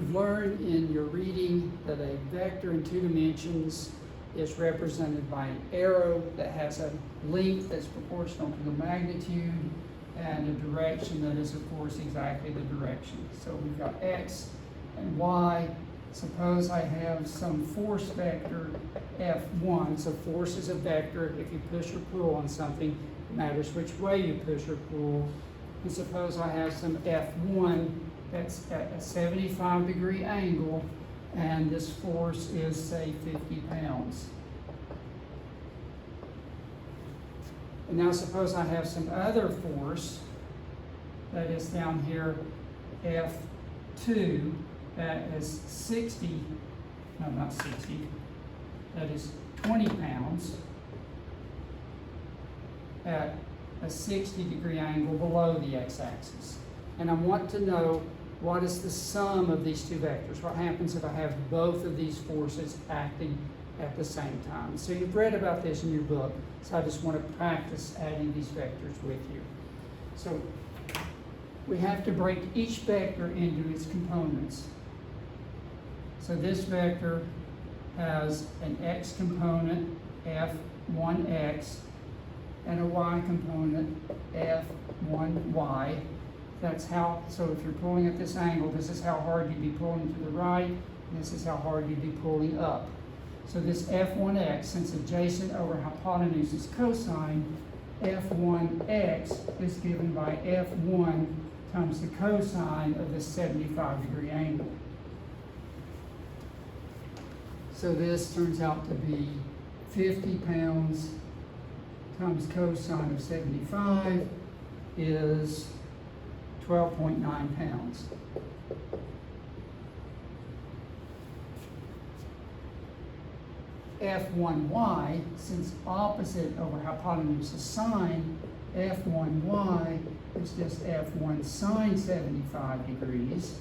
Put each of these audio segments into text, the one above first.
You've learned in your reading that a vector in 2 dimensions is represented by an arrow that has a length that's proportional to the magnitude and a direction that is, of course, exactly the direction. So we've got x and y. Suppose I have some force vector F1. So force is a vector. If you push or pull on something, it matters which way you push or pull. And suppose I have some F1 that's at a 75-degree angle, and this force is, say, 50 pounds. And now suppose I have some other force that is down here, F2, that is 20 pounds at a 60-degree angle below the x-axis. And I want to know what is the sum of these two vectors. What happens if I have both of these forces acting at the same time? So you've read about this in your book, so I just want to practice adding these vectors with you. So we have to break each vector into its components. So this vector has an x component, f1x, and a y component, f1y. That's how, so if you're pulling at this angle, this is how hard you'd be pulling to the right, and this is how hard you'd be pulling up. So this f1x, since adjacent over hypotenuse is cosine, f1x is given by f1 times the cosine of this 75-degree angle. So this turns out to be 50 pounds times cosine of 75 is 12.9 pounds. F1y, since opposite over hypotenuse is sine, F1y is just F1 sine 75 degrees,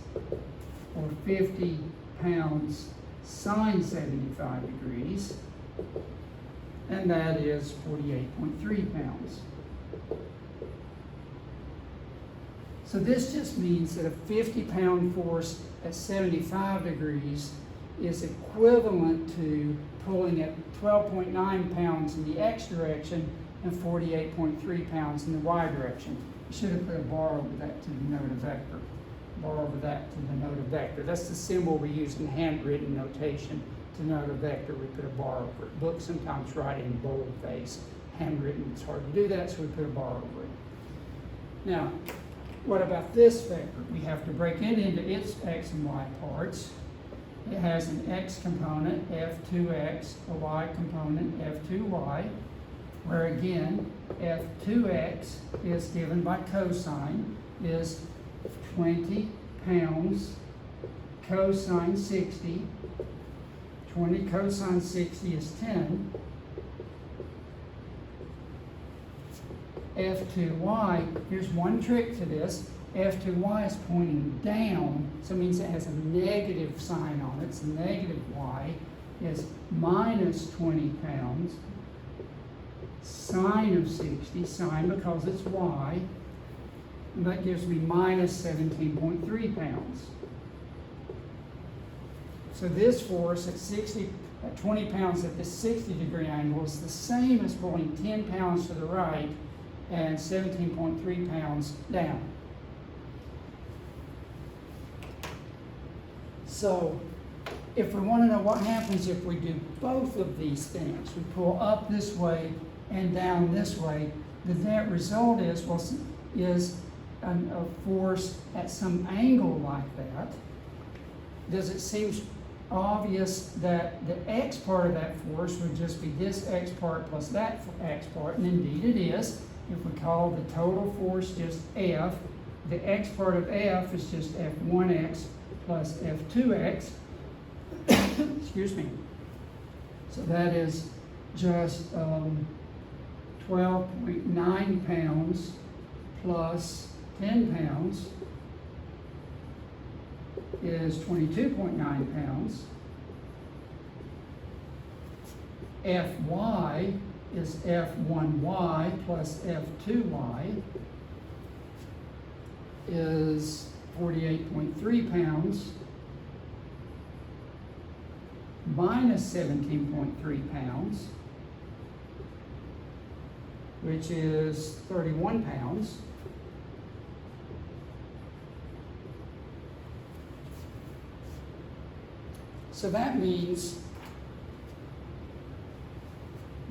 or 50 pounds sine 75 degrees, and that is 48.3 pounds. So this just means that a 50-pound force at 75 degrees is equivalent to pulling at 12.9 pounds in the x direction and 48.3 pounds in the y direction. You should have put a bar over that to denote a vector. Bar over that to denote a vector. That's the symbol we use in handwritten notation to denote a vector. We put a bar over it. Books sometimes write in boldface. Handwritten, it's hard to do that, so we put a bar over it. Now, what about this vector? We have to break it into its x and y parts. It has an x component, f2x, a y component, f2y, where again, f2x is given by cosine, is 20 pounds cosine 60. 20 cosine 60 is 10. F2y, here's one trick to this. F2y is pointing down, so it means it has a negative sign on it. So negative y is minus 20 pounds sine of 60, sine because it's y, and that gives me minus 17.3 pounds. So this force at 20 pounds at this 60-degree angle is the same as pulling 10 pounds to the right and 17.3 pounds down. So if we want to know what happens if we do both of these things, we pull up this way and down this way, the net result is, well, is a force at some angle like that. Does it seem obvious that the x part of that force would just be this x part plus that x part? And indeed it is. If we call the total force just F, the x part of F is just F1x plus F2x. Excuse me. So that is just 12.9 pounds plus 10 pounds is 22.9 pounds. Fy is F1y plus F2y is 48.3 pounds. minus 17.3 pounds, which is 31 pounds. So that means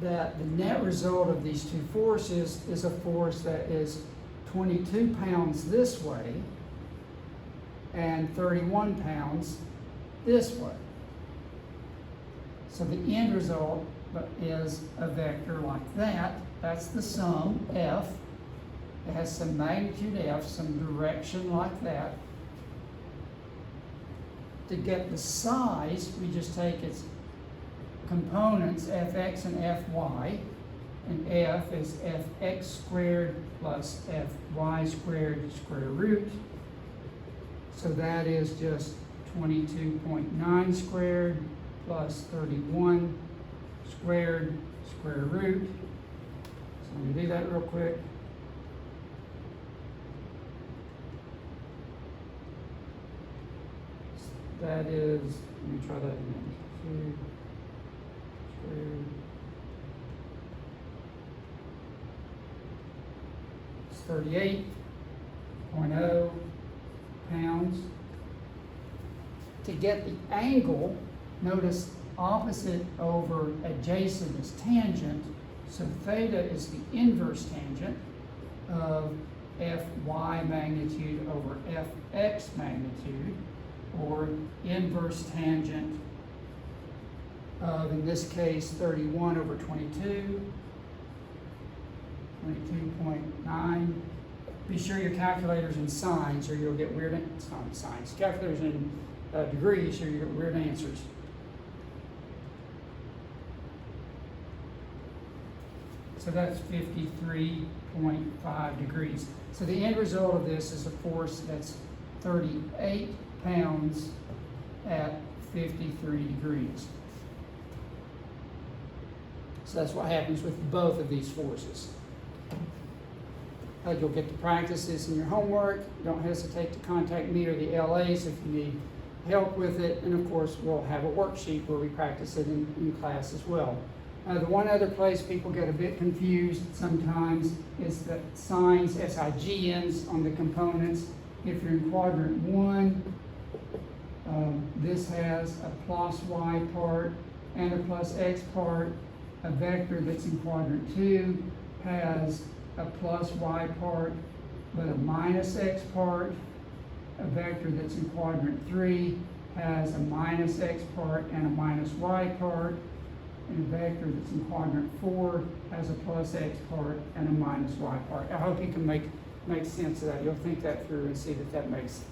that the net result of these two forces is a force that is 22 pounds this way and 31 pounds this way. So the end result is a vector like that. That's the sum, F. It has some magnitude F, some direction like that. To get the size, we just take its components, fx and fy, and f is fx squared plus fy squared square root. So that is just 22.9 squared plus 31 squared square root. So I'm going to do that real quick. That is, let me try that again. 2 squared. It's 38.0 pounds. To get the angle, notice opposite over adjacent is tangent, so theta is the inverse tangent of Fy magnitude over Fx magnitude, or inverse tangent of, in this case, 31 over 22, 22.9. Be sure your calculator's in signs or you'll get weird, it's not in signs, calculator's in degrees or you'll get weird answers. So that's 53.5 degrees. So the end result of this is a force that's 38 pounds at 53 degrees. So that's what happens with both of these forces. You'll get to practice this in your homework. Don't hesitate to contact me or the LAs if you need help with it. And of course, we'll have a worksheet where we practice it in class as well. The one other place people get a bit confused sometimes is the signs, SIGNs on the components. If you're in quadrant 1, this has a plus y part and a plus x part. A vector that's in quadrant 2 has a plus y part but a minus x part. A vector that's in quadrant 3 has a minus x part and a minus y part. And a vector that's in quadrant 4 has a plus x part and a minus y part. I hope you can make sense of that. You'll think that through and see that makes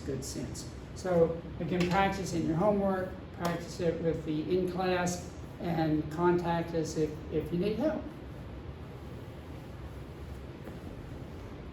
good sense. So again, practice in your homework, practice it with the in-class, and contact us if you need help.